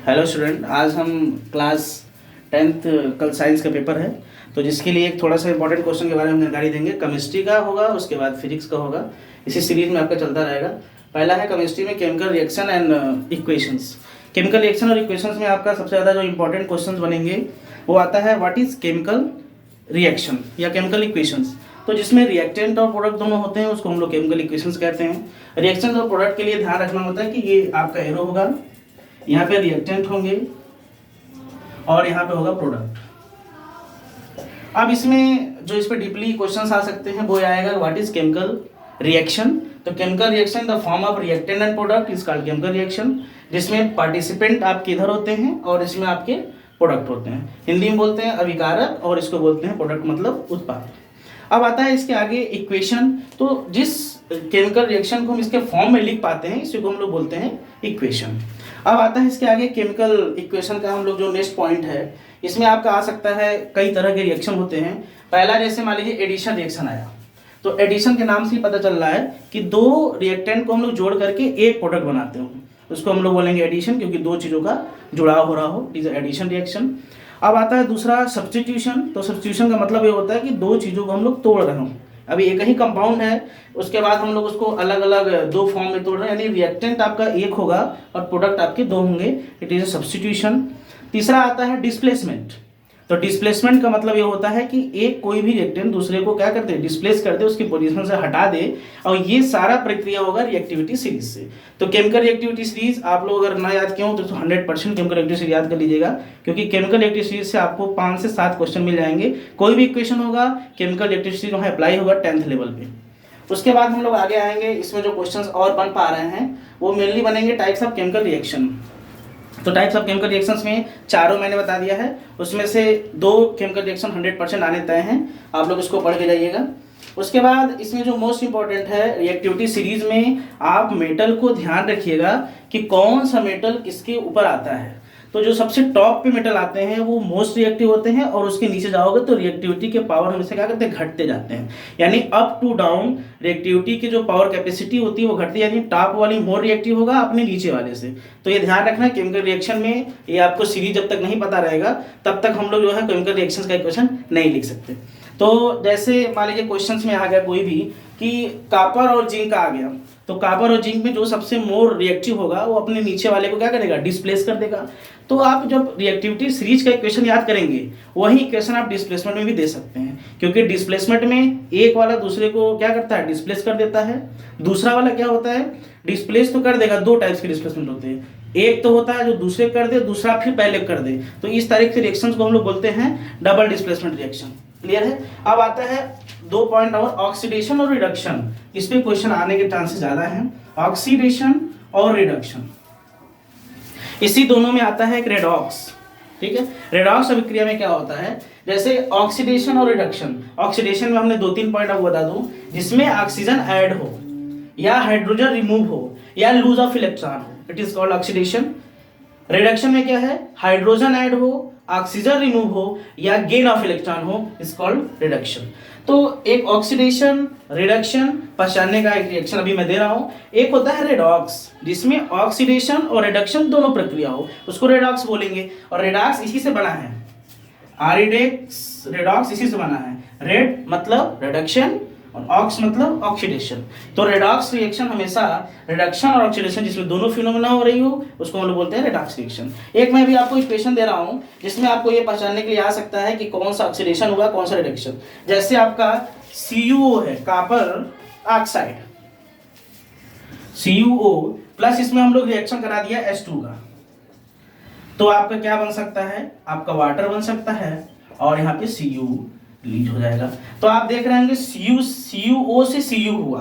Hello student, आज हम class 10th कल साइंस का पेपर है, तो जिसके लिए एक थोड़ा सा इंपॉर्टेंट क्वेश्चन के बारे में जानकारी देंगे। केमिस्ट्री का होगा, उसके बाद फिजिक्स का होगा। इसी सीरीज में आपका चलता रहेगा। पहला है केमिस्ट्री में chemical reaction and equations. Chemical reaction और इक्वेशंस में आपका सबसे ज़्यादा जो इंपॉर्टेंट क्वेश्चन बनेंगे वो आता है व्हाट इज़ केमिकल रिएक्शन या केमिकल इक्वेशंस। तो जिसमें रिएक्टेंट और प्रोडक्ट दोनों होते हैं उसको हम लोग केमिकल इक्वेशंस कहते हैं। रिएक्शन और प्रोडक्ट के लिए ध्यान रखना होता है कि ये आपका एरो होगा, यहाँ पे रिएक्टेंट होंगे और यहाँ पे होगा प्रोडक्ट। अब इसमें जो इस पे डीपली क्वेश्चंस आ सकते हैं वो आएगा व्हाट इज केमिकल रिएक्शन। तो chemical reaction the form of reactant and product is called chemical reaction, जिसमें पार्टिसिपेंट आपके इधर होते हैं और इसमें आपके प्रोडक्ट होते हैं। हिंदी में बोलते हैं अभिकारक और इसको बोलते हैं प्रोडक्ट, मतलब उत्पाद। अब आता है इसके आगे इक्वेशन। तो जिस केमिकल रिएक्शन को हम इसके फॉर्म में लिख पाते हैं इसी को हम लोग बोलते हैं इक्वेशन। अब आता है इसके आगे केमिकल इक्वेशन का हम लोग जो नेक्स्ट पॉइंट है, इसमें आपका आ सकता है कई तरह के रिएक्शन होते हैं। पहला जैसे मान लीजिए एडिशन रिएक्शन आया, तो एडिशन के नाम से ही पता चल रहा है कि दो रिएक्टेंट को हम लोग जोड़ करके एक प्रोडक्ट बनाते हो, उसको हम लोग बोलेंगे एडिशन, क्योंकि दो चीज़ों का जुड़ाव हो रहा हो, इट इज एडिशन रिएक्शन। अब आता है दूसरा सब्स्टिट्यूशन। तो सब्स्टिट्यूशन का मतलब ये होता है कि दो चीज़ों को हम लोग तोड़ रहे हो। अभी एक ही कंपाउंड है, उसके बाद हम लोग उसको अलग अलग दो फॉर्म में तोड़ रहे हैं, यानी रिएक्टेंट आपका एक होगा और प्रोडक्ट आपके दो होंगे, इट इज अ सब्स्टिट्यूशन। तीसरा आता है डिस्प्लेसमेंट। तो डिस्प्लेसमेंट का मतलब ये होता है कि एक कोई भी रिएक्टेंट दूसरे को क्या करते हैं, डिस्प्लेस कर दे, उसकी पोजीशन से हटा दे, और ये सारा प्रक्रिया होगा रिएक्टिविटी सीरीज से। तो केमिकल रिएक्टिविटी सीरीज आप लोग अगर ना याद किए हो तो 100% केमिकल रिएक्टिविटी सीरीज याद कर लीजिएगा, क्योंकि केमिकल रिएक्टिविटी सीरीज से आपको 5 से 7 क्वेश्चन मिल जाएंगे। कोई भी इक्वेशन होगा केमिकल रिएक्टिविटी सीरीज वहाँ अप्लाई होगा 10th लेवल पे। उसके बाद हम लोग आगे आएंगे, इसमें जो क्वेश्चन और बन पा रहे हैं वो मेनली बनेंगे टाइप्स ऑफ केमिकल रिएक्शन। तो टाइप्स ऑफ केमिकल रिएक्शंस में चारों मैंने बता दिया है, उसमें से 2 केमिकल रिएक्शन 100% आने तय हैं, आप लोग इसको पढ़ के जाइएगा। उसके बाद इसमें जो मोस्ट इंपॉर्टेंट है रिएक्टिविटी सीरीज में, आप मेटल को ध्यान रखिएगा कि कौन सा मेटल किसके ऊपर आता है। तो जो सबसे टॉप पे मेटल आते हैं वो मोस्ट रिएक्टिव होते हैं, और उसके नीचे जाओगे तो रिएक्टिविटी के पावर हमेशा क्या करते हैं, घटते जाते हैं। यानी अप टू डाउन रिएक्टिविटी की जो पावर कैपेसिटी होती है वो घटती है, यानी टॉप वाली मोर रिएक्टिव होगा अपने नीचे वाले से। तो ये ध्यान रखना, केमिकल रिएक्शन में ये आपको सीरीज जब तक नहीं पता रहेगा तब तक हम लोग जो है केमिकल रिएक्शन का इक्वेशन नहीं लिख सकते। तो जैसे मान लीजिए क्वेश्चन में आ गया कोई भी कि कॉपर और जिंक आ गया, तो कॉपर और जिंक में जो सबसे मोर रिएक्टिव होगा वो अपने नीचे वाले को क्या करेगा, डिस्प्लेस कर देगा। तो आप जब रिएक्टिविटी सीरीज का इक्वेशन याद करेंगे वही इक्वेशन आप डिस्प्लेसमेंट में भी दे सकते हैं, क्योंकि डिस्प्लेसमेंट में एक वाला दूसरे को क्या करता है, डिस्प्लेस कर देता है। दूसरा वाला क्या होता है, डिस्प्लेस तो कर देगा, 2 टाइप्स के डिस्प्लेसमेंट होते हैं, एक तो होता है जो दूसरे कर दे, दूसरा फिर पहले कर दे। तो इस तरह के रिएक्शंस को हम लोग बोलते हैं डबल डिस्प्लेसमेंट रिएक्शन। क्लियर है। अब आता है 2 पॉइंट और, ऑक्सीडेशन और रिडक्शन। इस पे क्वेश्चन आने के चांसेस ज्यादा हैं, ऑक्सीडेशन और रिडक्शन। इसी दोनों में आता है एक रेडॉक्स। ठीक है, रेडॉक्स अभिक्रिया में क्या होता है, जैसे ऑक्सीडेशन और रिडक्शन। ऑक्सीडेशन में हमने 2-3 पॉइंट आपको बता दूं, जिसमें ऑक्सीजन ऐड हो या हाइड्रोजन रिमूव हो या लूज ऑफ इलेक्ट्रॉन हो, it is called oxidation. Reduction में क्या है, हाइड्रोजन ऐड हो, ऑक्सीजन रिमूव हो या गेन ऑफ इलेक्ट्रॉन हो, इज कॉल्ड रिडक्शन। तो एक ऑक्सीडेशन रिडक्शन पहचानने का एक रिएक्शन अभी मैं दे रहा हूं। एक होता है रेडॉक्स, जिसमें ऑक्सीडेशन और रिडक्शन दोनों प्रक्रिया हो, उसको रेडॉक्स बोलेंगे। और रेडॉक्स इसी से बना है, आरिडेक्स रेडॉक्स इसी से बना है। रेड मतलब रिडक्शन और ऑक्स मतलब ऑक्सीडेशन। तो रेडॉक्स रिएक्शन हमेशा रिडक्शन और ऑक्सीडेशन जिसमें दोनों फिनोमेना हो रही हो उसको हम लोग बोलते हैं रेडॉक्स रिएक्शन। एक मैं भी आपको इक्वेशन दे रहा हूं जिसमें आपको ये पहचानने के लिए आ सकता है कि कौन सा ऑक्सीडेशन होगा कौन सा रिडक्शन। जैसे आपका CuO है, कॉपर ऑक्साइड, CuO प्लस इसमें हम लोग रिएक्शन करा दिया H2 का, तो आपका क्या बन सकता है, आपका वाटर बन सकता है और यहाँ पे Cu रिलीज हो जाएगा। तो आप देख रहे हैं CuO से Cu हुआ,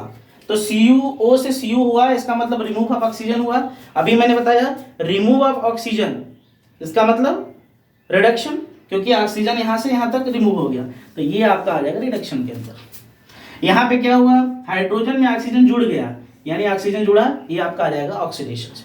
तो CuO से Cu हुआ, इसका मतलब रिमूव ऑफ ऑक्सीजन हुआ। अभी मैंने बताया रिमूव ऑफ ऑक्सीजन, इसका मतलब रिडक्शन, क्योंकि ऑक्सीजन यहां से यहां तक रिमूव हो गया, तो ये आपका आ जाएगा रिडक्शन के अंदर। यहाँ पे क्या हुआ, हाइड्रोजन में ऑक्सीजन जुड़ गया, यानी ऑक्सीजन जुड़ा, ये आपका आ जाएगा ऑक्सीडेशन।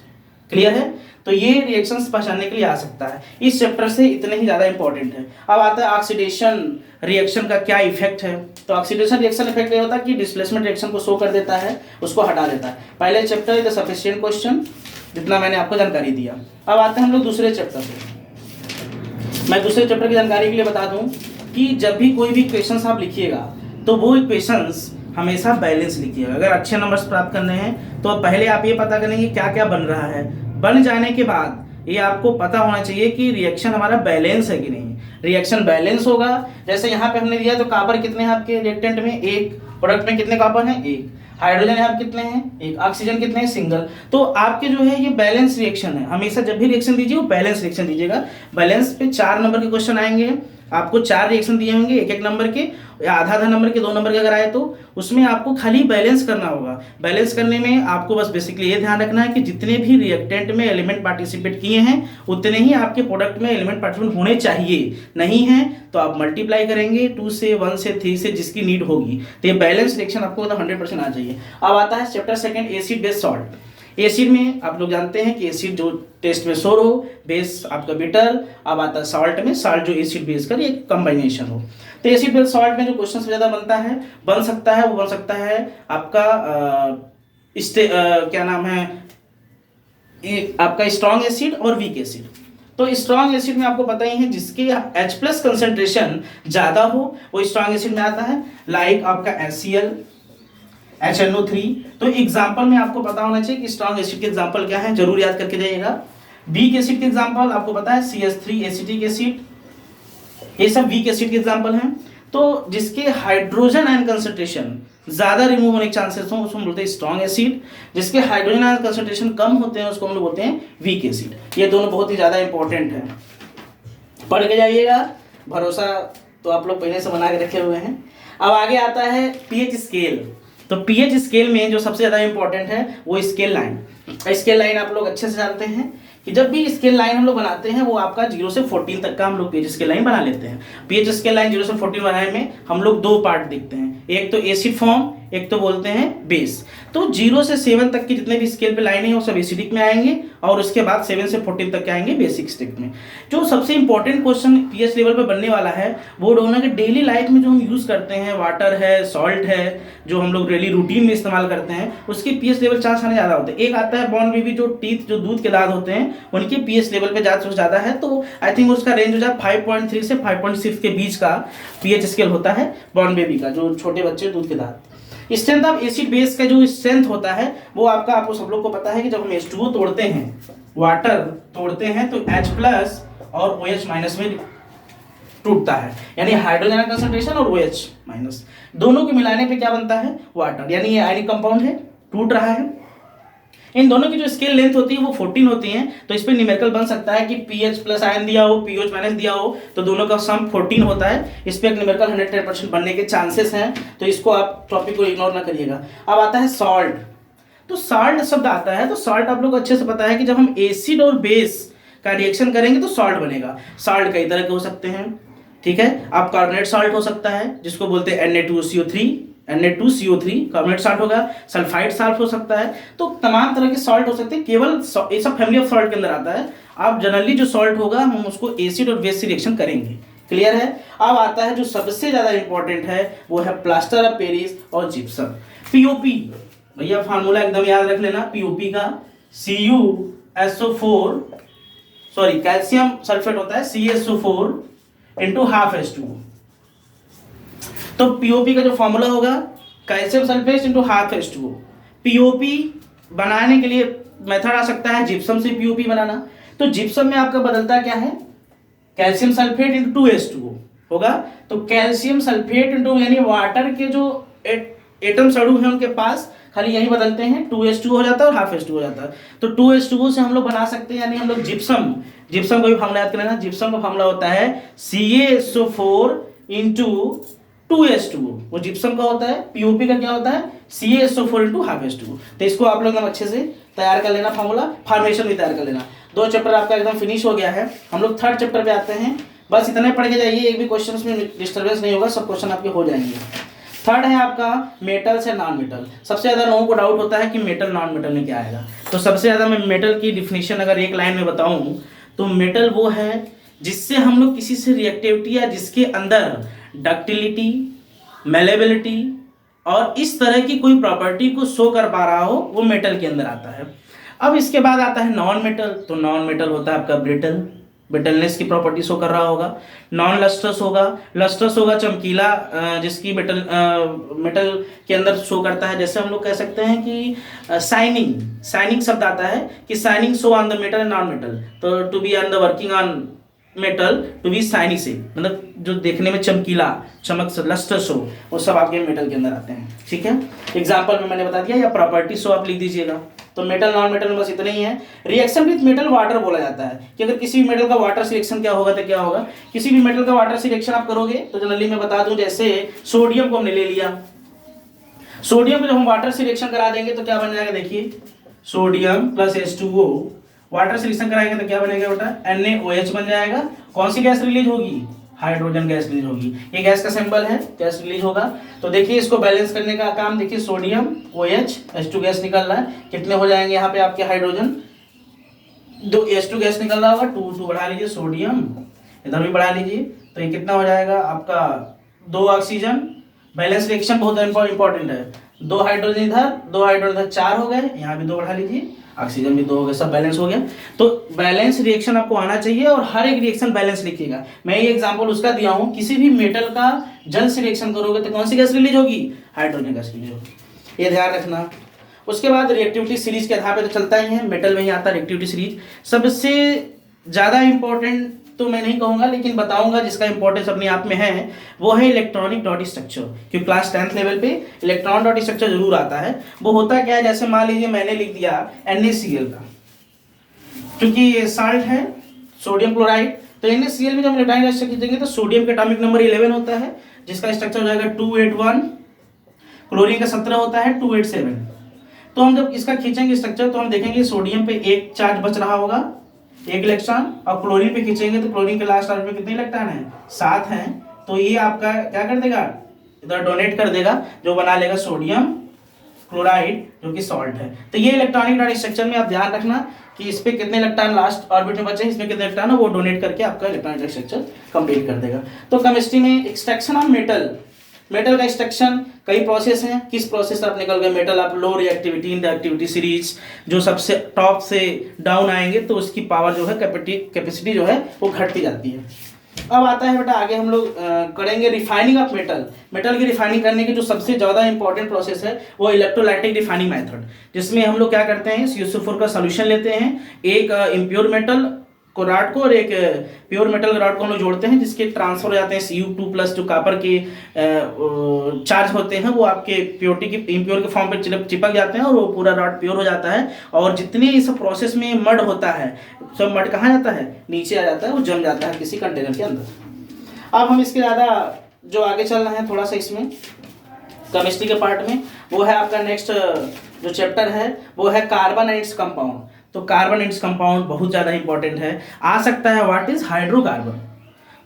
क्लियर है। तो ये रिएक्शंस पहचानने के लिए आ सकता है, इस चैप्टर से इतने ही ज्यादा इंपॉर्टेंट है। अब आता है ऑक्सीडेशन रिएक्शन का क्या इफेक्ट है। तो ऑक्सीडेशन रिएक्शन इफेक्ट ये होता है कि डिस्प्लेसमेंट रिएक्शन को शो कर देता है, उसको हटा देता है। पहले chapter is the sufficient question, जितना मैंने आपको जानकारी दिया। अब आते हैं हम लोग दूसरे चैप्टर पे। मैं दूसरे चैप्टर की जानकारी के लिए बता दूं कि जब भी कोई भी क्वेश्चंस आप लिखिएगा तो वो क्वेश्चंस हमेशा बैलेंस लिखिएगा। अगर अच्छे नंबर्स प्राप्त करने हैं तो पहले आप ये पता करेंगे क्या क्या बन रहा है। बन जाने के बाद ये आपको पता होना चाहिए कि रिएक्शन हमारा बैलेंस है कि नहीं। रिएक्शन बैलेंस होगा, जैसे यहाँ पे हमने दिया तो कॉपर कितने हैं आपके रिएक्टेंट में, एक। प्रोडक्ट में कितने कॉपर हैं, एक। हाइड्रोजन यहाँ कितने हैं, एक। ऑक्सीजन कितने हैं, सिंगल। तो आपके जो है ये बैलेंस रिएक्शन है। हमेशा जब भी रिएक्शन दीजिए वो बैलेंस रिएक्शन दीजिएगा। बैलेंस पे 4 नंबर के क्वेश्चन आएंगे, आपको 4 रिएक्शन दिए होंगे, एक एक नंबर के या आधा आधा नंबर के, 2 नंबर के अगर आए तो उसमें आपको खाली बैलेंस करना होगा। बैलेंस करने में आपको बस बेसिकली ये ध्यान रखना है कि जितने भी रिएक्टेंट में एलिमेंट पार्टिसिपेट किए हैं उतने ही आपके प्रोडक्ट में एलिमेंट पार्टिसिपेट होने चाहिए। नहीं है तो आप मल्टीप्लाई करेंगे 2 से, 1 से, 3 से, जिसकी नीड होगी। तो ये बैलेंस रिएक्शन आपको 100% आ जाइए। अब आता है chapter second, acid base salt. Acid में आप लोग जानते हैं कि एसिड जो टेस्ट में सोर हो, बेस आपका बिटर। अब आता है सॉल्ट में, सॉल्ट जो एसिड बेस का एक कॉम्बिनेशन हो। तो एसिड बेस सॉल्ट में जो क्वेश्चन ज़्यादा बन सकता है वो बन सकता है आपका क्या नाम है, आपका स्ट्रॉन्ग एसिड और वीक एसिड। तो स्ट्रॉन्ग एसिड में आपको पता ही है जिसके H+ कंसंट्रेशन ज़्यादा हो वो स्ट्रॉन्ग एसिड में आता है, लाइक आपका HCl, HNO3। तो एग्जाम्पल में आपको पता होना चाहिए कि स्ट्रॉन्ग एसिड के एग्जाम्पल क्या है, जरूर याद करके जाइएगा। वीक एसिड के एग्जाम्पल आपको पता है CH3 एसिटिक एसिड, ये सब वीक एसिड के एग्जाम्पल हैं। तो जिसके हाइड्रोजन आयन कंसंट्रेशन ज्यादा रिमूव होने के चांसेस हो उसको हम बोलते हैं स्ट्रॉन्ग एसिड। जिसके हाइड्रोजन आयन कंसंट्रेशन कम होते हैं उसको हम लोग बोलते हैं वीक एसिड। ये दोनों बहुत ही ज्यादा इंपॉर्टेंट है, पढ़ के जाइएगा, भरोसा तो आप लोग पहले से बना के रखे हुए हैं। अब आगे आता है पीएच स्केल। तो पीएच स्केल में जो सबसे ज़्यादा इंपॉर्टेंट है वो स्केल लाइन। स्केल लाइन आप लोग अच्छे से जानते हैं कि जब भी स्केल लाइन हम लोग बनाते हैं वो आपका 0 से 14 तक का हम लोग पीएच स्केल लाइन बना लेते हैं। पीएच स्केल लाइन 0 से 14 बनाने में हम लोग 2 पार्ट देखते हैं, एक तो एसिड फॉर्म, एक तो बोलते हैं बेस। तो 0 से 7 तक की जितने भी स्केल पे लाइन है वो सब एसिडिक में आएंगे और उसके बाद 7 से 14 तक के आएंगे बेसिक स्टेट में। जो सबसे इंपॉर्टेंट क्वेश्चन पीएच लेवल पे बनने वाला है वो होना कि डेली लाइफ में जो हम यूज करते हैं, वाटर है, सॉल्ट है, जो हम लोग डेली रूटीन में इस्तेमाल करते हैं, उसके पीएच लेवल चांस आने ज़्यादा होते हैं। एक आता है बॉर्न बेबी, जो टीथ जो दूध के दांत होते हैं उनके पीएच लेवल पे ज़्यादा है। तो आई थिंक उसका रेंज हो जाए 5.3 से 5.6 के बीच का पीएच स्केल होता है बॉर्न बेबी का, जो छोटे बच्चे दूध के दांत। स्ट्रेंथ ऑफ एसिड बेस का जो स्ट्रेंथ होता है वो आपको सब लोग को पता है कि जब हम H2O तोड़ते हैं, वाटर तोड़ते हैं, तो H+ और OH- में टूटता है, यानी हाइड्रोजन कंसंट्रेशन और OH- दोनों को मिलाने पे क्या बनता है, वाटर। यानी ये आयनिक कंपाउंड है, टूट रहा है। इन दोनों की जो स्केल लेंथ होती है वो 14 होती है। तो इस पे न्यूमेरिकल बन सकता है कि PH+ आयन दिया हो, POH- दिया हो, तो दोनों का सम 14 होता है। इस पे एक न्यूमेरिकल 110% बनने के चांसेस हैं, तो इसको आप टॉपिक को इग्नोर ना करिएगा। अब आता है सॉल्ट। तो सॉल्ट शब्द आता है, तो सॉल्ट आप लोग अच्छे से पता है कि जब हम एसिड और बेस का रिएक्शन करेंगे तो सॉल्ट बनेगा। सॉल्ट कई तरह के हो सकते हैं, ठीक है। आप कार्बोनेट सॉल्ट हो सकता है जिसको बोलते हैं Na2CO3 कार्बोनेट सॉल्ट होगा, सल्फाइड सॉल्ट हो सकता है। तो तमाम तरह के सॉल्ट हो सकते हैं, केवल ये सब फैमिली ऑफ सॉल्ट के अंदर आता है। आप जनरली जो सॉल्ट होगा हम उसको एसिड और बेस से रिएक्शन करेंगे, क्लियर है। अब आता है जो सबसे ज्यादा इंपॉर्टेंट है वो है प्लास्टर ऑफ पेरिस और जिप्सम। पीओपी, भैया फार्मूला एकदम याद रख लेना पीओपी का, CuSO4 सॉरी कैल्शियम सल्फेट होता है CaSO4 इंटू हाफ H2O। तो पीओपी का जो फॉर्मूला होगा calcium sulphate into half H2O। POP बनाने के लिए मेथड आ सकता है जिप्सम से पीओपी बनाना। तो जिप्सम में आपका बदलता क्या है, कैल्शियम सल्फेट इंटू 2H2O होगा। तो कैल्शियम सल्फेट इंटू यानी वाटर के जो एटम्स अणु हैं उनके पास खाली यही बदलते हैं, 2H2O हो जाता है और हाफ H2O हो जाता है। तो 2H2O से हम लोग बना सकते हैं, यानी हम लोग जिप्सम का भी फॉर्मूला याद करना। जिप्सम का फॉर्मूला होता है CaSO4 इंटू 2H2O, वो जिप्सम का होता है। पीओपी का क्या होता है, CaSO4 इंटू हाफ H2O। तो इसको आप लोग एकदम अच्छे से तैयार कर लेना, फॉर्मूला फॉर्मेशन भी तैयार कर लेना। 2 चैप्टर आपका एकदम फिनिश हो गया है। हम लोग 3rd चैप्टर पे आते हैं। बस इतने पढ़ के जाइए, एक भी क्वेश्चन में डिस्टर्बेंस नहीं होगा, सब क्वेश्चन आपके हो जाएंगे। 3rd है आपका मेटल से नॉन मेटल। सबसे ज्यादा लोगों को डाउट होता है कि मेटल नॉन मेटल में क्या आएगा। तो सबसे ज्यादा मैं मेटल की डिफिनीशन अगर एक लाइन में बताऊं तो मेटल वो है जिससे हम लोग किसी से रिएक्टिविटी या जिसके अंदर डक्टिलिटी, मेलेबिलिटी और इस तरह की कोई प्रॉपर्टी को शो कर पा रहा हो, वो मेटल के अंदर आता है। अब इसके बाद आता है नॉन मेटल। तो नॉन मेटल होता है आपका ब्रिटल, ब्रिटलनेस की प्रॉपर्टी शो कर रहा होगा। नॉन लस्ट्रस होगा, लस्ट्रस होगा चमकीला, जिसकी मेटल मेटल के अंदर शो करता है। जैसे हम लोग कह सकते हैं कि शाइनिंग, शाइनिंग शब्द आता है कि shining show on the metal and non metal. तो to be on the working on metal to be shining से मतलब जो देखने में चमकीला, चमक, लस्ट्रस हो, वो सब आपके मेटल के अंदर आते हैं। ठीक है, एग्जाम्पल में मैंने बता दिया, या प्रॉपर्टी शो आप लिख दीजिएगा। तो मेटल नॉन मेटल में बस इतना ही है। रिएक्शन विथ मेटल वाटर बोला जाता है कि अगर किसी भी मेटल का वाटर सिलेक्शन क्या होगा, तो क्या होगा, किसी भी मेटल का वाटर सिलेक्शन आप करोगे तो जनरली मैं बता दूं, जैसे सोडियम को हमने ले लिया, सोडियम को जब हम वाटर सिलेक्शन करा देंगे तो क्या बन जाएगा, देखिए sodium plus H2O water selection कराएंगे तो क्या बनेगा बेटा, NaOH बन जाएगा। कौन सी गैस रिलीज होगी, हाइड्रोजन गैस रिलीज होगी। ये गैस का सिंबल है, गैस रिलीज होगा। तो देखिए इसको बैलेंस करने का काम, देखिए सोडियम OH H2 गैस निकल रहा है, कितने हो जाएंगे यहाँ पे आपके हाइड्रोजन, 2 H2 गैस निकल रहा होगा, 2 बढ़ा लीजिए, सोडियम इधर भी बढ़ा लीजिए, तो ये कितना हो जाएगा आपका 2 ऑक्सीजन। बैलेंस रिएक्शन बहुत इंपॉर्टेंट है, 2 हाइड्रोजन इधर, 2 हाइड्रोजन इधर, 4 हो गए, यहाँ भी 2 बढ़ा लीजिए, ऑक्सीजन भी 2 हो गए, सब बैलेंस हो गया। तो बैलेंस रिएक्शन आपको आना चाहिए और हर एक रिएक्शन बैलेंस लिखिएगा। मैं ये एग्जांपल उसका दिया हूँ, किसी भी मेटल का जल से रिएक्शन करोगे तो कौन सी गैस रिलीज होगी, हाइड्रोजन गैस रिलीज होगी, ये ध्यान रखना। उसके बाद रिएक्टिविटी सीरीज के आधार पर तो चलता ही है, मेटल में ही आता है रिएक्टिविटी सीरीज। सबसे ज़्यादा इंपॉर्टेंट तो मैं नहीं कहूँगा, लेकिन बताऊंगा जिसका इंपॉर्टेंस अपने आप में है, वो है इलेक्ट्रॉनिक डॉट स्ट्रक्चर। क्योंकि क्लास 10th लेवल पे इलेक्ट्रॉन डॉट स्ट्रक्चर जरूर आता है। वो होता क्या है, जैसे मान लीजिए मैंने लिख दिया NaCl का, क्योंकि ये साल्ट है सोडियम क्लोराइड, तो NaCl में जब हम इलेक्ट्रॉनिक स्ट्रक्चर खींचेंगे तो सोडियम का एटॉमिक नंबर 11 होता है, जिसका स्ट्रक्चर हो जाएगा 281, क्लोरीन का 17 होता है 287। तो हम जब इसका खींचेंगे स्ट्रक्चर तो हम देखेंगे सोडियम पे एक चार्ज बच रहा होगा, 1 इलेक्ट्रॉन, और क्लोरीन पे खींचेंगे तो क्लोरीन के लास्ट ऑर्बिट में कितने इलेक्ट्रॉन हैं, 7 हैं। तो ये आपका क्या कर देगा, इधर डोनेट कर देगा, जो बना लेगा सोडियम क्लोराइड जो कि सॉल्ट है। तो ये इलेक्ट्रॉनिक डॉट स्ट्रक्चर में आप ध्यान रखना कि इस पे कितने इलेक्ट्रॉन लास्ट ऑर्बिट में बचे, इसमें कितने इलेक्ट्रॉन है, वो डोनेट करके आपका इलेक्ट्रॉनिक स्ट्रक्चर कंप्लीट कर देगा। तो केमिस्ट्री में एक्सट्रैक्शन ऑफ मेटल, मेटल का एक्सट्रैक्शन कई प्रोसेस हैं, किस प्रोसेस से आप निकल गए मेटल, आप लो रिएक्टिविटी इन रिएक्टिविटी सीरीज, जो सबसे टॉप से डाउन आएंगे तो उसकी पावर जो है कैपेसिटी जो है वो घटती जाती है। अब आता है बेटा आगे हम लोग करेंगे रिफाइनिंग ऑफ मेटल। मेटल की रिफाइनिंग करने की जो सबसे ज़्यादा इंपॉर्टेंट प्रोसेस है वो इलेक्ट्रोलाइटिक रिफाइनिंग मेथड, जिसमें हम लोग क्या करते हैं, CuSO4 का सोल्यूशन लेते हैं, एक इम्प्योर मेटल को रॉड को और एक प्योर मेटल रॉड को हम लोग जोड़ते हैं, जिसके ट्रांसफर हो जाते हैं Cu2+ जो कॉपर के चार्ज होते हैं वो आपके प्योरिटी के इम्प्योर के फॉर्म पे चिपक जाते हैं और वो पूरा रॉड प्योर हो जाता है। और जितने इस प्रोसेस में मड होता है, सब मड कहाँ जाता है, नीचे आ जाता है, वो जम जाता है किसी कंटेनर के अंदर। अब हम इसके ज़्यादा जो आगे चल रहे हैं थोड़ा सा इसमें केमिस्ट्री के पार्ट में, वो है आपका नेक्स्ट जो चैप्टर है वो है कार्बन एंड इट्स कंपाउंड। तो कार्बन एंड कंपाउंड बहुत ज़्यादा इंपॉर्टेंट है, आ सकता है व्हाट इज हाइड्रोकार्बन।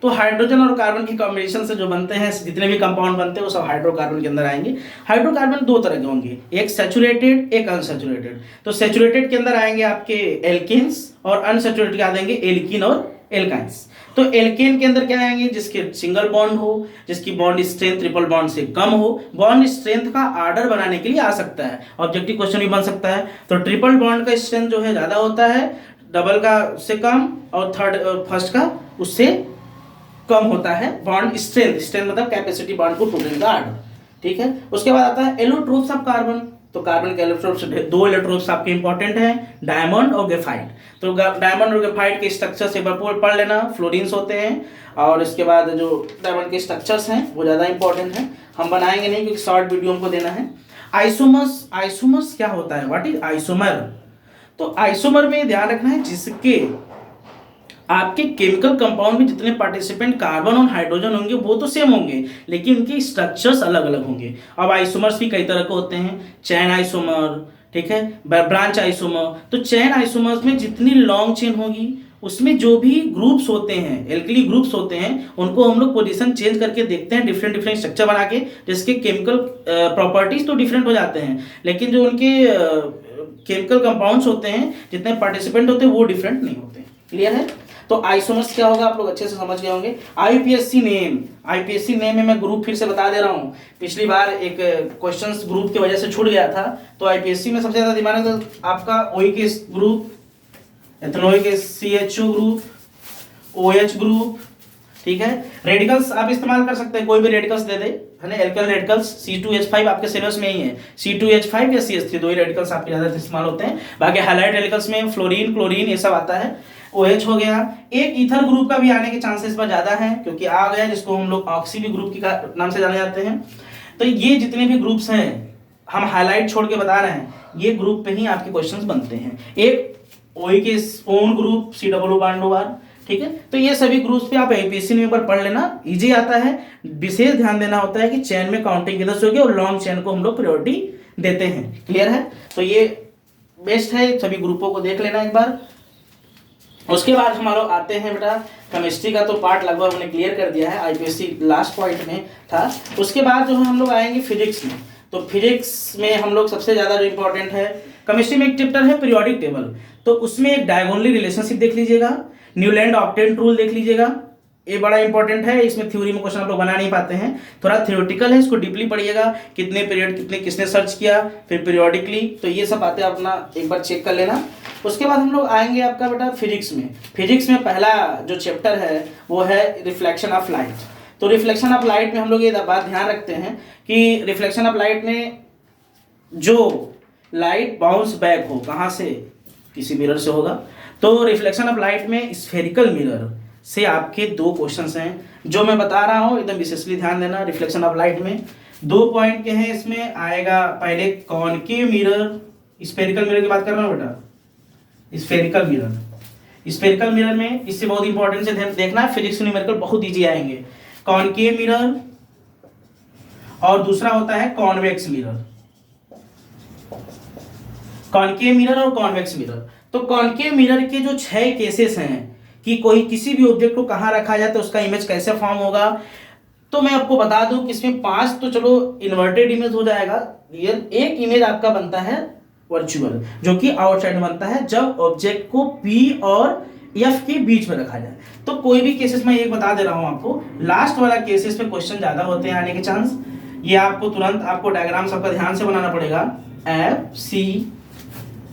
तो हाइड्रोजन और कार्बन की कॉम्बिनेशन से जो बनते हैं जितने भी कंपाउंड बनते हैं वो सब हाइड्रोकार्बन के अंदर आएंगे। हाइड्रोकार्बन 2 तरह के होंगे, एक सैचुरेटेड एक अनसैचुरेटेड। तो सैचुरेटेड के अंदर आएंगे आपके एल्किन्स और अनसैचुरेटेड के आ जाएंगे एल्किन और एल्काइंस। तो एल्केन के अंदर क्या आएंगे, जिसके सिंगल बॉन्ड हो, जिसकी बॉन्ड स्ट्रेंथ ट्रिपल बॉन्ड से कम हो। बॉन्ड स्ट्रेंथ का आर्डर बनाने के लिए आ सकता है, ऑब्जेक्टिव क्वेश्चन भी बन सकता है। तो ट्रिपल बॉन्ड का स्ट्रेंथ जो है ज़्यादा होता है, डबल का से कम, और फर्स्ट का उससे कम होता है बॉन्ड स्ट्रेंथ। स्ट्रेंथ मतलब कैपेसिटी बॉन्ड को टूटने का आर्डर, ठीक है। उसके बाद आता है एलोट्रोप्स ऑफ कार्बन। तो कार्बन के एलोट्रोप्स 2 एलोट्रोप्स आपके इंपॉर्टेंट हैं, डायमंड और ग्रेफाइट। तो डायमंड और ग्रेफाइट के स्ट्रक्चर से भरपूर पढ़ लेना, फ्लोरीन्स होते हैं। और इसके बाद जो डायमंड के स्ट्रक्चर्स हैं वो ज़्यादा इंपॉर्टेंट हैं, हम बनाएंगे नहीं क्योंकि शॉर्ट वीडियो हमको देना है। आइसोमर्स, आइसोमर्स क्या होता है, व्हाट इज आइसोमर। तो आइसोमर में ध्यान रखना है जिसके आपके केमिकल कंपाउंड में जितने पार्टिसिपेंट कार्बन और हाइड्रोजन होंगे वो तो सेम होंगे, लेकिन उनके स्ट्रक्चर्स अलग अलग होंगे। अब आइसोमर्स भी कई तरह के होते हैं, चैन आइसोमर, ठीक है, ब्रांच आइसोमर। तो चैन आइसोमर्स में जितनी लॉन्ग चेन होगी उसमें जो भी ग्रुप्स होते हैं, एल्कली ग्रुप्स होते हैं, उनको हम लोग पोजीशन चेंज करके देखते हैं, डिफरेंट डिफरेंट स्ट्रक्चर बना के, जिसके केमिकल प्रॉपर्टीज तो डिफरेंट हो जाते हैं, लेकिन जो उनके केमिकल कंपाउंड्स होते हैं, जितने पार्टिसिपेंट होते हैं वो डिफरेंट नहीं होते। क्लियर है। तो आइसोमर्स क्या होगा आप लोग अच्छे से समझ गए होंगे। आईपीएससी नेम में मैं ग्रुप फिर से बता दे रहा हूँ, पिछली बार एक क्वेश्चंस ग्रुप की वजह से छूट गया था। तो आईपीएससी में सबसे ज्यादा डिमांड है तो आपका ओईके group, ethanoic CHO group, OH group, ठीक है। रेडिकल्स आप इस्तेमाल कर सकते हैं, कोई भी रेडिकल्स दे दे, है ना। एल्काइल रेडिकल्स C2H5 आपके सिलेबस में ही है, C2H5 या CH3 दो ही रेडिकल्स आपके ज्यादा इस्तेमाल होते हैं। बाकी हाइलाइट रेडिकल्स में फ्लोरीन, क्लोरीन ये सब आता है। OH हो गया, एक ईथर ग्रुप का भी आने के चांसेस पर ज्यादा है क्योंकि आ गया, जिसको हम लोग ऑक्सी भी ग्रुप के नाम से जाने जाते हैं। तो ये जितने भी ग्रुप्स हैं हम हाईलाइट छोड़ के बता रहे हैं, ये ग्रुप पे ही आपके क्वेश्चंस बनते हैं। एक OE के ओन ग्रुप COO, ठीक है। तो ये सभी ग्रुप्स पे आप आईपीएससी में एक बार पढ़ लेना, इजी आता है। विशेष ध्यान देना होता है कि चेन में काउंटिंग किधर से होगी और लॉन्ग चेन को हम लोग प्रायोरिटी देते हैं, क्लियर है। तो ये बेस्ट है, सभी ग्रुपों को देख लेना एक बार। उसके बाद हम लोग आते हैं बेटा केमिस्ट्री का, तो पार्ट लगभग हमने क्लियर कर दिया है, आईपीएससी लास्ट पॉइंट में था। उसके बाद जो है हम लोग आएंगे फिजिक्स में। तो फिजिक्स में हम लोग सबसे ज्यादा जो इंपॉर्टेंट है, केमिस्ट्री में एक चैप्टर है पीरियोडिक टेबल, तो उसमें एक डायगोनली रिलेशनशिप देख लीजिएगा, न्यूलैंड ऑक्टेंट रूल देख लीजिएगा, ये बड़ा इंपॉर्टेंट है। इसमें थ्योरी में क्वेश्चन आप लोग बना नहीं पाते हैं, थोड़ा थ्योरेटिकल है, इसको डीपली पढ़िएगा, कितने पीरियड कितने किसने सर्च किया, फिर पीरियोडिकली, तो ये सब बातें अपना एक बार चेक कर लेना। उसके बाद हम लोग आएंगे आपका बेटा फिजिक्स में। फिजिक्स में पहला जो चैप्टर है वो है रिफ्लेक्शन ऑफ लाइट। तो रिफ्लेक्शन ऑफ लाइट में हम लोग ये बात ध्यान रखते हैं कि रिफ्लेक्शन ऑफ लाइट में जो लाइट बाउंस बैक हो, कहाँ से, किसी मिरर से होगा। तो रिफ्लेक्शन ऑफ लाइट में स्फेरिकल मिरर से आपके दो क्वेश्चंस हैं जो मैं बता रहा हूं, एकदम विशेषली ध्यान देना। रिफ्लेक्शन ऑफ लाइट में 2 पॉइंट के हैं, इसमें आएगा पहले कॉनकेव मिरर, स्फेरिकल मिरर की बात कर रहा हूं बेटा, स्फेरिकल मिरर में इससे बहुत इंपॉर्टेंट से देखना, फिजिक्स न्यूमेरिकल बहुत ईजी आएंगे। कॉनकेव मिरर और दूसरा होता है कॉन्वेक्स मिरर, कॉनकेव मिरर और कॉन्वेक्स मिरर। तो कॉनकेव मिरर के जो 6 केसेस हैं कि कोई किसी भी ऑब्जेक्ट को कहां रखा जाए तो उसका इमेज कैसे फॉर्म होगा, तो मैं आपको बता दूं कि इसमें 5 तो चलो इन्वर्टेड इमेज हो जाएगा, रियल एक इमेज आपका बनता है वर्चुअल, जो कि आउटसाइड बनता है जब ऑब्जेक्ट को P और F के बीच में रखा जाए। तो कोई भी केसेस मैं एक बता दे रहा हूं आपको, लास्ट वाला केसेस पे क्वेश्चन ज्यादा होते हैं आने के चांस। ये आपको तुरंत आपको डायग्राम सबका ध्यान से बनाना पड़ेगा, F C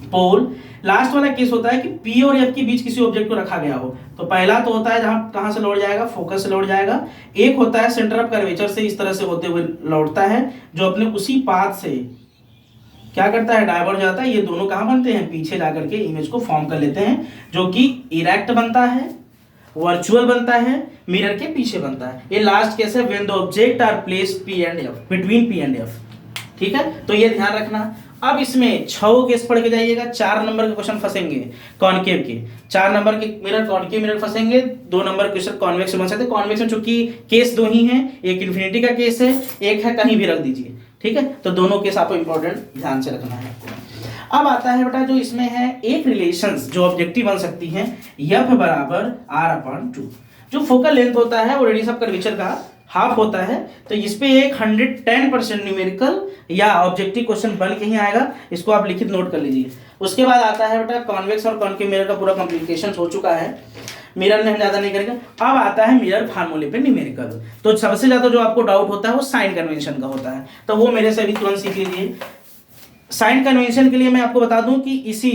पोल। लास्ट वाला केस होता है कि P और F के बीच किसी ऑब्जेक्ट को रखा गया हो। तो पहला तो होता है जहां कहां से लौट जाएगा, फोकस से लौट जाएगा। एक होता है सेंटर ऑफ कर्वेचर से इस तरह से होते हुए लौटता है, जो अपने उसी पाथ से क्या करता है, डाइवर्ज जाता है। ये दोनों कहां बनते हैं, पीछे जाकर के इमेज को फॉर्म कर लेते हैं, जो कि इरेक्ट बनता है, वर्चुअल बनता है, मिरर के पीछे बनता है। ये लास्ट केस है when the object are placed P and F, between P and F, ठीक है। तो ये ध्यान रखना। अब इसमें 6 केस पढ़ के जाइएगा, 4 नंबर के क्वेश्चन फंसेंगे कॉनकेव के, 4 नंबर के मिरर कॉनकेव मिरर फंसेंगे, 2 नंबर के क्वेश्चन कॉन्वेक्स बन सकते हैं। कॉन्वेक्स में चूंकि केस 2 ही हैं, एक इन्फिनिटी का केस है, एक है कहीं भी रख दीजिए, ठीक है। तो दोनों केस आपको इंपॉर्टेंट ध्यान से रखना है। अब आता है बेटा जो इसमें है एक रिलेशंस जो ऑब्जेक्टिव बन सकती हैं, F बराबर R/2। जो फोकल लेंथ होता है वो रेडियस ऑफ कर्वेचर का हाफ होता है। तो इस पे एक 110% न्यूमेरिकल या ऑब्जेक्टिव क्वेश्चन बन के ही आएगा, इसको आप लिखित नोट कर लीजिए। उसके बाद आता है बेटा कॉन्वेक्स और कॉनकेव मिरर का पूरा कॉम्प्लिकेशन हो चुका है, मिरर में हम ज्यादा नहीं करेंगे। अब आता है मिरर फार्मूले पे न्यूमेरिकल। तो सबसे ज्यादा जो आपको डाउट होता है वो साइन कन्वेंशन का होता है, तो वो मेरे से अभी तुरंत सीख लीजिए। साइन कन्वेंशन के लिए मैं आपको बता दूं कि इसी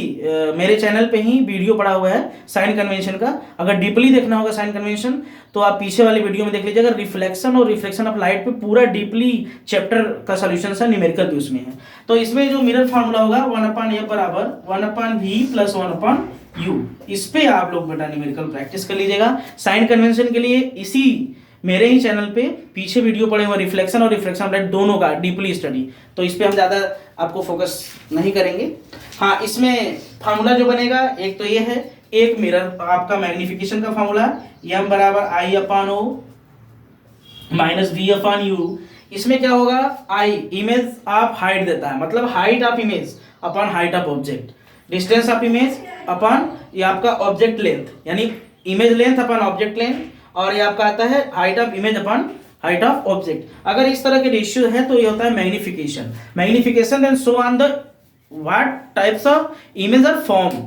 मेरे चैनल पे ही वीडियो पड़ा हुआ है साइन कन्वेंशन का। अगर डीपली देखना होगा साइन कन्वेंशन तो आप पीछे वाली वीडियो में देख लीजिएगा। रिफ्लेक्शन और रिफ्लेक्शन ऑफ लाइट पे पूरा डीपली चैप्टर का सॉल्यूशन है, न्यूमेरिकल भी उसमें है। तो इसमें जो मिरर फार्मूला होगा 1/f बराबर 1/v प्लस 1/u, इस पे आप लोग बेटा न्यूमेरिकल प्रैक्टिस कर लीजिएगा। साइन कन्वेंशन के लिए इसी मेरे ही चैनल पे पीछे वीडियो पड़े हुए रिफ्लेक्शन और रिफ्लेक्शन ऑफ लाइट दोनों का डीपली स्टडी, तो इस पे हम ज़्यादा आपको फोकस नहीं करेंगे। हाँ, इसमें फार्मूला जो बनेगा एक तो ये है, एक मिरर आपका मैग्निफिकेशन का फार्मूला m बराबर I/O माइनस v/u। इसमें क्या होगा, I इमेज ऑफ हाइट देता है, मतलब height of image upon height of object, distance of image upon ये आपका ऑब्जेक्ट लेंथ, यानी image length upon object length, और ये आपका आता है height of image upon height of object. अगर इस तरह के रेशियो है तो ये होता है magnification. Magnification then show on the what types of image are form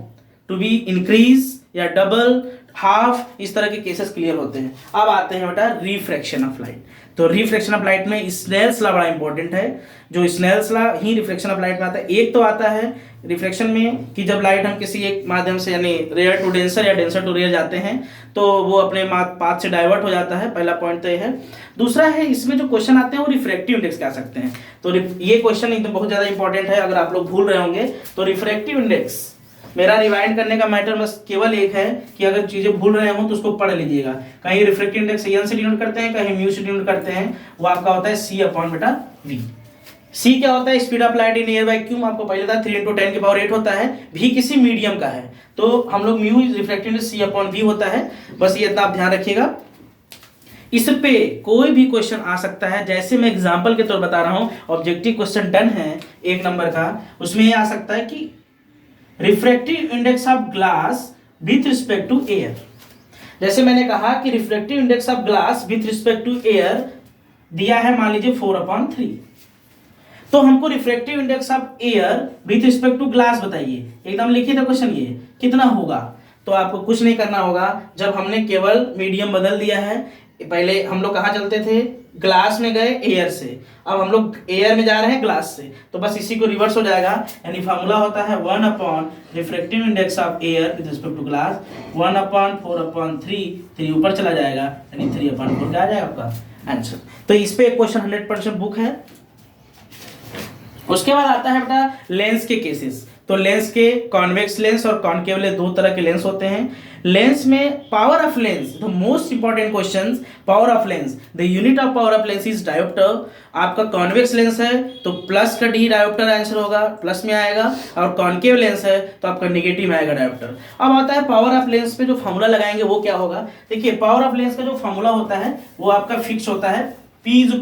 to be increase या डबल हाफ, इस तरह के केसेस क्लियर होते हैं। अब आते हैं बेटा रिफ्रैक्शन ऑफ लाइट। तो रिफ्रैक्शन ऑफ लाइट में स्नेल्स लॉ बड़ा इंपॉर्टेंट है, जो स्नेल्स लॉ ही रिफ्रैक्शन ऑफ लाइट में आता है। एक तो आता है रिफ्रैक्शन में कि जब लाइट हम किसी एक माध्यम से यानी रेयर टू डेंसर या डेंसर टू रेयर जाते हैं तो वो अपने पाथ से डाइवर्ट हो जाता है, पहला पॉइंट तो ये है। दूसरा है इसमें जो क्वेश्चन आते हैं वो रिफ्रैक्टिव इंडेक्स क्या सकते हैं। तो ये क्वेश्चन एकदम बहुत ज़्यादा इंपॉर्टेंट है, अगर आप लोग भूल रहे होंगे तो रिफ्रैक्टिव इंडेक्स, मेरा रिवाइंड करने का मैटर बस केवल एक है कि अगर चीजें भूल रहे हो तो उसको पढ़ लीजिएगा। कहीं रिफ्रैक्टिव इंडेक्स एन से डिनोट करते हैं, कहीं म्यू से डिनोट करते हैं, वो आपका होता है सी अपॉन बेटा वी। सी क्या होता है, speed of light in air vacuum, आपको पहले था 3 × 10⁸ होता है। वी किसी मीडियम का है तो हम लोग mu refractive index c upon v होता है, बस ये इतना आप ध्यान रखिएगा। इस पे कोई भी क्वेश्चन आ सकता है, जैसे मैं एग्जांपल के तौर बता रहा हूँ, ऑब्जेक्टिव क्वेश्चन डन है 1 नंबर का, उसमें ये आ सकता है कि refractive index of glass with respect to air. जैसे मैंने कहा कि refractive index of glass with respect to air दिया है, मान लीजिए 4/3, तो हमको refractive index of air with respect to glass बताइए। एकदम लिखिए था क्वेश्चन, ये कितना होगा। तो आपको कुछ नहीं करना होगा, जब हमने केवल मीडियम बदल दिया है, पहले हम लोग कहाँ चलते थे, ग्लास में गए एयर से, अब हम लोग एयर में जा रहे हैं ग्लास से, तो बस इसी को रिवर्स हो जाएगा। यानी फार्मूला होता है 1 refractive index of air with respect to glass 1/4/3, 3 ऊपर चला जाएगा, यानी 3/4 क्या आ जाएगा आपका आंसर। तो इस पे एक क्वेश्चन 100% बुक है। उसके बाद आता है बेटा लेंस के केसेस। तो लेंस के कॉन्वेक्स लेंस और कॉन्केव लेंस, 2 तरह के लेंस होते हैं। लेंस में power of lens, the most important questions, power of lens, the unit of power of lens is dioptre. आपका कॉन्वेक्स लेंस है तो प्लस का डी डायोप्टर आंसर होगा, प्लस में आएगा, और कॉन्केव लेंस है तो आपका नेगेटिव में आएगा डायोप्टर। अब आता है पावर ऑफ लेंस पे जो फॉर्मूला लगाएंगे वो क्या होगा। देखिए पावर ऑफ लेंस का जो फॉर्मूला होता है वो आपका फिक्स होता है, P =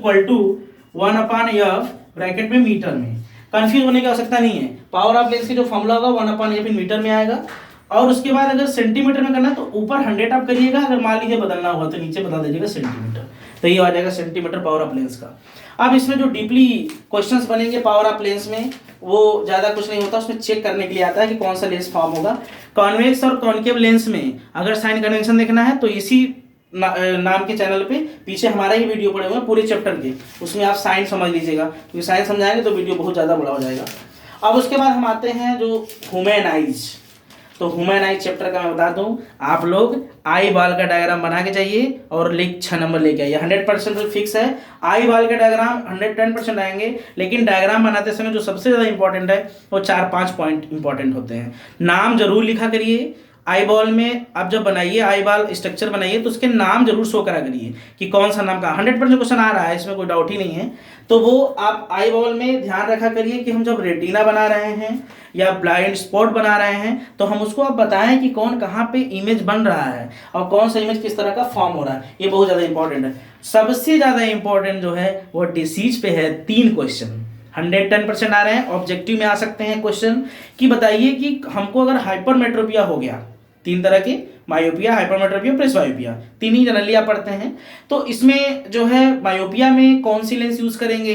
1/f ब्रैकेट में मीटर में। कंफ्यूज होने की आवश्यकता नहीं है, पावर ऑफ लेंस की जो फॉर्मूला होगा 1/f इन मीटर में आएगा। और उसके बाद अगर सेंटीमीटर में करना है तो ऊपर 100 आप करिएगा, अगर मान लीजिए बदलना हुआ तो नीचे बदल दीजिएगा सेंटीमीटर, तो ये आ जाएगा सेंटीमीटर पावर ऑफ लेंस का। अब इसमें जो डीपली क्वेश्चंस बनेंगे पावर ऑफ लेंस में, वो ज़्यादा कुछ नहीं होता, उसमें चेक करने के लिए आता है कि कौन सा लेंस फॉर्म होगा। कॉन्वेक्स और कॉन्केव लेंस में अगर साइन कन्वेंशन देखना है तो इसी नाम के चैनल पे पीछे हमारा ही वीडियो पड़े हुए हैं पूरे चैप्टर के, उसमें आप साइन समझ लीजिएगा, क्योंकि साइन समझाएंगे तो वीडियो बहुत ज़्यादा बड़ा हो जाएगा। अब उसके बाद हम आते हैं जो ह्यूमन आइज। तो ह्यूमन आइज चैप्टर का मैं बता दूं, आप लोग आई बाल का डायग्राम बना के चाहिए और 6 नंबर लेके आइए। 100% फिक्स है, आई बाल के डायग्राम 110% आएंगे, लेकिन डायग्राम बनाते समय जो सबसे ज़्यादा इंपॉर्टेंट है वो 4-5 पॉइंट इंपॉर्टेंट होते हैं। नाम जरूर लिखा करिए, आई बॉल में आप जब बनाइए, आई बॉल स्ट्रक्चर बनाइए तो उसके नाम जरूर शो करा करिए कि कौन सा नाम का। 100% क्वेश्चन आ रहा है, इसमें कोई डाउट ही नहीं है। तो वो आप आई बॉल में ध्यान रखा करिए कि हम जब रेटिना बना रहे हैं या ब्लाइंड स्पॉट बना रहे हैं तो हम उसको आप बताएं कि कौन कहाँ पे इमेज बन रहा है और कौन सा इमेज किस तरह का फॉर्म हो रहा है, ये बहुत ज़्यादा इंपॉर्टेंट है। सबसे ज़्यादा इंपॉर्टेंट जो है वो डिसीज पे है। 3 क्वेश्चन 110% आ रहे हैं, ऑब्जेक्टिव में आ सकते हैं क्वेश्चन कि बताइए कि हमको अगर हाइपरमेट्रोपिया हो गया, 3 तरह के मायोपिया, हाइपरमेट्रोपिया, प्रेसबायोपिया, 3 ही जनरली आप पढ़ते हैं। तो इसमें जो है मायोपिया में कौन सी लेंस यूज करेंगे,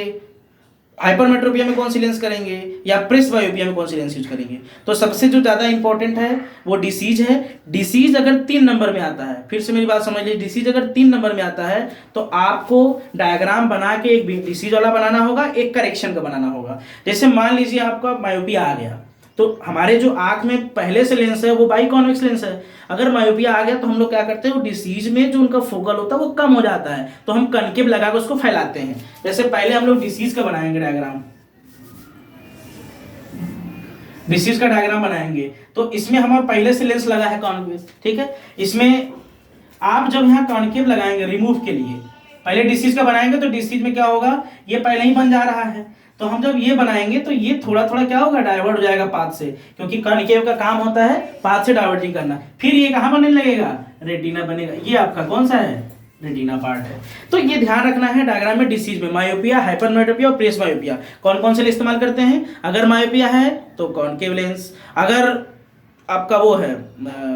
हाइपरमेट्रोपिया में कौन सी लेंस करेंगे, या प्रेसबायोपिया में कौन सी लेंस यूज करेंगे। तो सबसे जो ज़्यादा इंपॉर्टेंट है वो डिसीज है। डिसीज अगर 3 नंबर में आता है, फिर से मेरी बात समझ लीजिए, डिसीज अगर 3 नंबर में आता है तो आपको डायग्राम बना के एक डिसीज वाला बनाना होगा, एक करेक्शन का बनाना होगा। जैसे मान लीजिए आपका मायोपिया आ गया तो हमारे जो आंख में पहले से लेंस है वो बाई कॉन्वेक्स लेंस है। अगर मायोपिया आ गया तो हम लोग क्या करते हैं, वो डिसीज में जो उनका फोकल होता है वो कम हो जाता है, तो हम कनकेव लगा कर उसको फैलाते हैं। जैसे पहले हम लोग डिसीज का बनाएंगे डायग्राम, डिसीज का डायग्राम बनाएंगे तो इसमें हमारा पहले से लेंस लगा है कॉन्वेक्स, ठीक है। इसमें आप जब यहाँ कॉन्केव लगाएंगे रिमूव के लिए, पहले डिसीज का बनाएंगे तो डिसीज में क्या होगा, ये पहले ही बन जा रहा है, तो हम जब ये बनाएंगे तो ये थोड़ा थोड़ा क्या होगा, डाइवर्ट हो जाएगा पाथ से, क्योंकि कॉन्केव का काम होता है पाथ से डाइवर्टिंग करना। फिर ये कहाँ बनने लगेगा, रेटिना बनेगा। ये आपका कौन सा है, रेटिना पार्ट है। तो ये ध्यान रखना है डायग्राम में डिसीज में मायोपिया, हाइपरमेट्रोपिया और प्रेसबायोपिया कौन कौन से इस्तेमाल करते हैं। अगर मायोपिया है तो कॉन्केव लेंस, अगर आपका वो है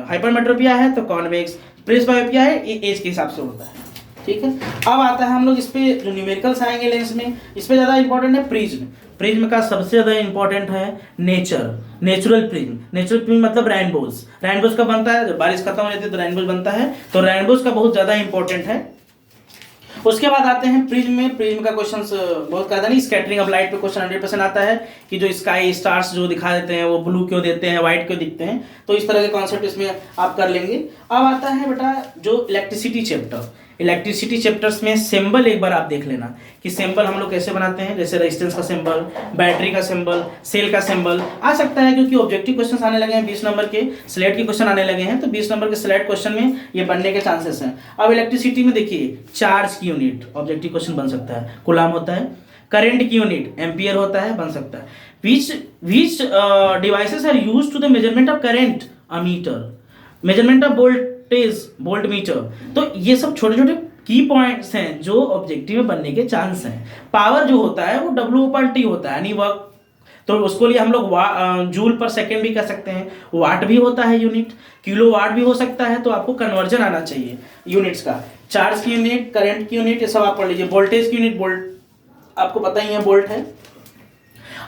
हाइपरमेट्रोपिया है तो कॉन्वेक्स, प्रेसबायोपिया है ये एज के हिसाब से होता है, ठीक है। अब आता है हम लोग इस पे जो न्यूमेरिकल्स आएंगे लेंस में, इस पे ज़्यादा इंपॉर्टेंट है प्रिज्म। प्रिज्म का सबसे ज्यादा इंपॉर्टेंट है नेचुरल प्रिज्म। नेचुरल प्रिज्म मतलब रेनबोज का बनता है, जब बारिश खत्म हो जाती है तो रेनबोज बनता है, तो रेनबोज का बहुत ज्यादा इंपॉर्टेंट है। उसके बाद आते हैं प्रिज्म में। प्रिज्म का क्वेश्चन बहुत ज्यादा नहीं, स्कैटरिंग ऑफ लाइट पे क्वेश्चन 100% आता है कि जो स्काई स्टार्स जो दिखा देते हैं वो ब्लू क्यों देते हैं, व्हाइट क्यों दिखते हैं, तो इस तरह के कॉन्सेप्ट इसमें आप कर लेंगे। अब आता है बेटा जो इलेक्ट्रिसिटी चैप्टर। इलेक्ट्रिसिटी चैप्टर्स में सिंबल एक बार आप देख लेना कि सिंबल हम लोग कैसे बनाते हैं, जैसे रेजिस्टेंस का सिंबल, बैटरी का सिंबल, सेल का सिंबल आ सकता है, क्योंकि ऑब्जेक्टिव क्वेश्चन आने लगे हैं 20 नंबर के, स्लेट के क्वेश्चन आने लगे हैं, तो 20 नंबर के स्लेट क्वेश्चन में ये बनने के चांसेस हैं। अब इलेक्ट्रिसिटी में देखिए चार्ज की यूनिट ऑब्जेक्टिव क्वेश्चन बन सकता है, कूलाम होता है। करंट की यूनिट एम्पियर होता है, बन सकता है। which devices are used to the measurement of current, ammeter. Measurement of voltage, volt meter. तो ये सब छोटे छोटे की पॉइंट्स हैं जो ऑब्जेक्टिव में बनने के चांस हैं। पावर जो होता है वो W/T होता है, यानी वर्क, तो उसको लिए हम लोग जूल पर सेकेंड भी कह सकते हैं। वाट भी होता है यूनिट, किलो वाट भी हो सकता है, तो आपको कन्वर्जन आना चाहिए यूनिट्स का। चार्ज की यूनिट, करंट की यूनिट, ये सब आप पढ़ लीजिए। वोल्टेज की यूनिट वोल्ट, आपको पता ही है वोल्ट है।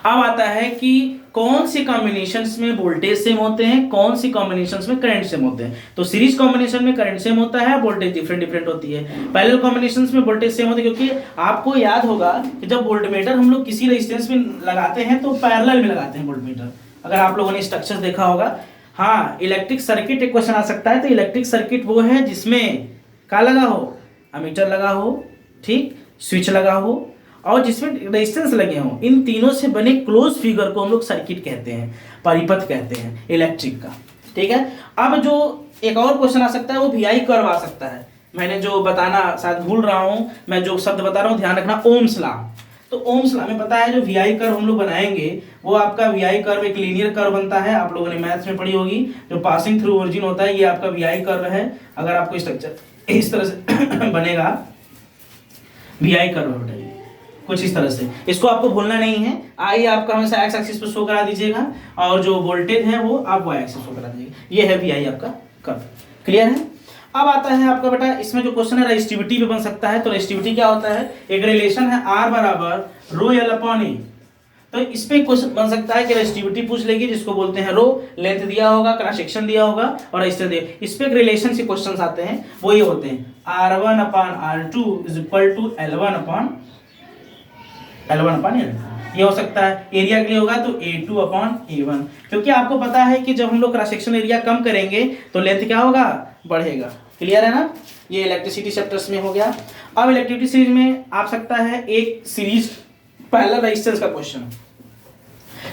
अब आता है कि कौन सी कॉम्बिनेशंस में वोल्टेज सेम होते हैं, कौन सी कॉम्बिनेशंस में करंट सेम होते हैं। तो सीरीज कॉम्बिनेशन में करंट सेम होता है, वोल्टेज डिफरेंट होती है। पैरेलल कॉम्बिनेशंस में वोल्टेज सेम होती है, क्योंकि आपको याद होगा कि जब वोल्टमीटर हम लोग किसी रेजिस्टेंस में लगाते हैं तो पैरेलल में लगाते हैं वोल्टमीटर, अगर आप लोगों ने स्ट्रक्चर देखा होगा। हाँ, इलेक्ट्रिक सर्किट एक क्वेश्चन आ सकता है, तो इलेक्ट्रिक सर्किट वो है जिसमें क्या लगा हो, अमीटर लगा हो, ठीक, स्विच लगा हो, और जिसमें रेजिस्टेंस लगे हों। इन तीनों से बने क्लोज फिगर को हम लोग सर्किट कहते हैं, परिपथ कहते हैं इलेक्ट्रिक का, ठीक है। अब जो एक और क्वेश्चन आ सकता है वो VI कर्व आ सकता है। मैंने जो बताना शायद भूल रहा हूं, मैं जो शब्द बता रहा हूं ध्यान रखना, ओम्स लॉ। तो ओम्स लॉ में पता है जो VI कर्व हम लोग बनाएंगे वो आपका VI कर्व एक लीनियर कर्व बनता है, आप लोगों ने मैथ्स में पढ़ी होगी, जो पासिंग थ्रू ओरिजिन होता है, ये आपका VI कर्व है। अगर आपको स्ट्रक्चर इस तरह से बनेगा VI कर्व बताइए कुछ इस तरह से, इसको आपको भूलना नहीं है। आई आपका हमेशा एक्स एक्सिस पर शो करा दीजिएगा, और जो वोल्टेज है वो आप वाई एक्सिस शो करा दीजिएगा। ये है VI आपका कर्व, क्लियर है। अब आता है आपका बेटा इसमें जो क्वेश्चन है रेजिस्टिविटी पे बन सकता है। तो रेजिस्टिविटी क्या होता है, एक रिलेशन है R बराबर ρL/A। तो इस पे क्वेश्चन बन सकता है कि रेजिस्टिविटी पूछ लेगी, जिसको बोलते हैं रो, लेंथ दिया होगा, क्रॉस सेक्शन दिया होगा और इस तरह दे। इस पे एक रिलेशन से क्वेश्चंस आते हैं, वो ये होते हैं R1/R2 = L1/L, ये हो सकता है। एरिया के लिए होगा तो A2/A1, क्योंकि आपको पता है कि जब हम लोग क्रॉस सेक्शन एरिया कम करेंगे तो लेंथ क्या होगा, बढ़ेगा, क्लियर है ना। ये इलेक्ट्रिसिटी चैप्टर्स में हो गया। अब इलेक्ट्रिसिटी सीरीज में आ सकता है एक सीरीज पैरेलल रेजिस्टेंस का क्वेश्चन।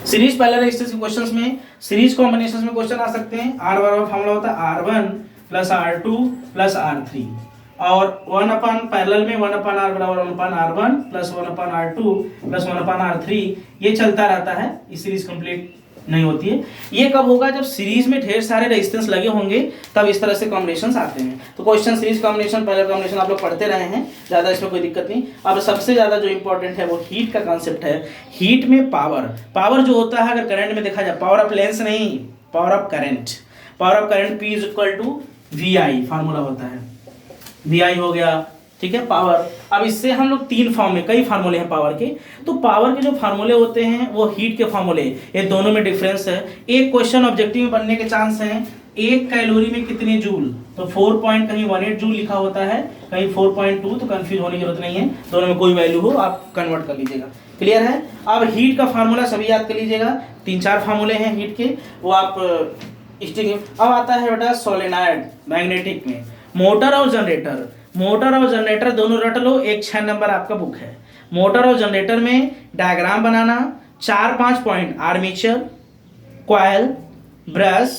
सीरीज पैरेलल रेजिस्टेंस के क्वेश्चंस में, सीरीज कॉम्बिनेशंस में क्वेश्चन आ सकते हैं। R बराबर फॉर्मूला होता है R1 + R2 + R3, और 1/, पैरेलल में 1/R बराबर 1/R1 + 1/R2 + 1/R3, ये चलता रहता है, ये सीरीज कंप्लीट नहीं होती है। ये कब होगा, जब सीरीज में ढेर सारे रेजिस्टेंस लगे होंगे, तब इस तरह से कॉम्बिनेशंस आते हैं। तो question series combination, parallel combination आप लोग पढ़ते रहे हैं, ज़्यादा इसमें कोई दिक्कत नहीं। अब सबसे ज़्यादा जो इंपॉर्टेंट है वो हीट का कॉन्सेप्ट है। हीट में पावर जो होता है, अगर करंट में देखा जाए, पावर ऑफ लेंस नहीं, power of current. Power of current P = VI formula होता है, VI हो गया, ठीक है, पावर। अब इससे हम लोग तीन फॉर्म में, कई फार्मूले हैं पावर के, तो पावर के जो फार्मूले होते हैं वो हीट के फार्मूले, ये दोनों में डिफरेंस है। एक क्वेश्चन ऑब्जेक्टिव में बनने के चांस हैं, एक कैलोरी में कितने जूल, तो 4.18 जूल लिखा होता है, कहीं 4.2, तो कंफ्यूज होने की जरूरत नहीं है, दोनों में कोई वैल्यू हो आप कन्वर्ट कर लीजिएगा, क्लियर है। अब हीट का फार्मूला सभी याद कर लीजिएगा, 3-4 फार्मूले हैं हीट के, वो आप अब आता है बेटा सोलेनॉइड मैग्नेटिक में, मोटर और जनरेटर दोनों रट लो, एक 6 नंबर आपका बुक है। मोटर और जनरेटर में डायग्राम बनाना, 4-5 पॉइंट, आर्मेचर, कॉइल, ब्रश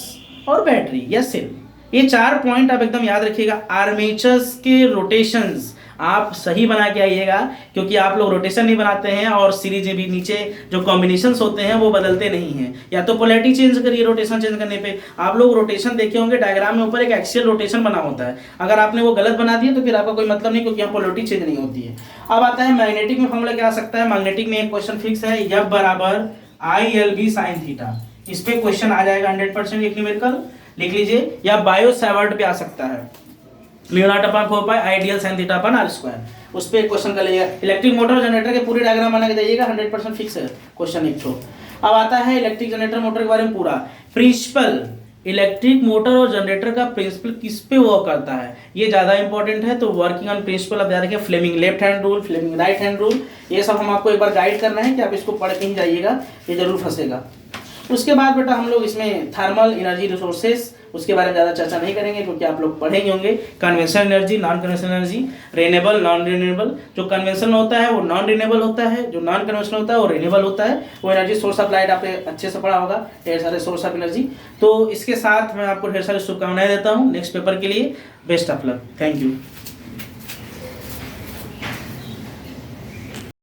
और बैटरी या सेल, ये 4 पॉइंट आप एकदम याद रखिएगा। आर्मेचर्स के रोटेशंस आप सही बना के आइएगा, क्योंकि आप लोग रोटेशन नहीं बनाते हैं, और सीरीज में भी नीचे जो कॉम्बिनेशंस होते हैं वो बदलते नहीं हैं, या तो पोलैरिटी चेंज करिए रोटेशन चेंज करने पे। आप लोग रोटेशन देखे होंगे डायग्राम में, ऊपर एक एक्सियल रोटेशन बना होता है, अगर आपने वो गलत बना दिया तो फिर आपका कोई मतलब नहीं, क्योंकि यहाँ पोलैरिटी चेंज नहीं होती है। अब आता है मैग्नेटिक में फॉर्मूला क्या आ सकता है। मैग्नेटिक में एक क्वेश्चन फिक्स है, F बराबर ILB sin थीटा, इस पे क्वेश्चन आ जाएगा 100%, एक न्यूमेरिकल लिख लीजिए, या बायो सावर्ट पे आ सकता है, mu naught upon 4 pi I dl sine theta upon r square. उस पर एक क्वेश्चन कर लीजिएगा। इलेक्ट्रिक मोटर जनरेटर के पूरे डायग्राम बना के जाइएगा, 100% फिक्स है क्वेश्चन एक तो। अब आता है इलेक्ट्रिक जनरेटर मोटर के बारे में पूरा प्रिंसिपल। इलेक्ट्रिक मोटर और जनरेटर का प्रिंसिपल किस पे वर्क करता है, ये ज़्यादा इंपॉर्टेंट है। तो वर्किंग ऑन प्रिंसिपल अब याद रखिए, Fleming left hand rule, Fleming right hand rule, ये सब हम आपको एक बार गाइड करना है कि आप इसको पढ़ के ही जाइएगा, ये जरूर फंसेगा। उसके बाद बेटा हम लोग इसमें थर्मल एनर्जी रिसोर्सेज, उसके बारे में ज़्यादा चर्चा नहीं करेंगे क्योंकि आप लोग पढ़ेंगे होंगे। Conventional energy, non conventional energy, renewable, non renewable. जो कन्वेंशनल होता है वो नॉन रिन्यूएबल होता है, जो नॉन कन्वेंशनल होता है वो रिन्यूएबल होता है। वो एनर्जी सोर्स ऑफ लाइट आपने अच्छे से पढ़ा होगा, ढेर सारे सोर्स ऑफ एनर्जी। तो इसके साथ मैं आपको ढेर सारी शुभकामनाएं देता हूँ नेक्स्ट पेपर के लिए। Best of luck, thank you.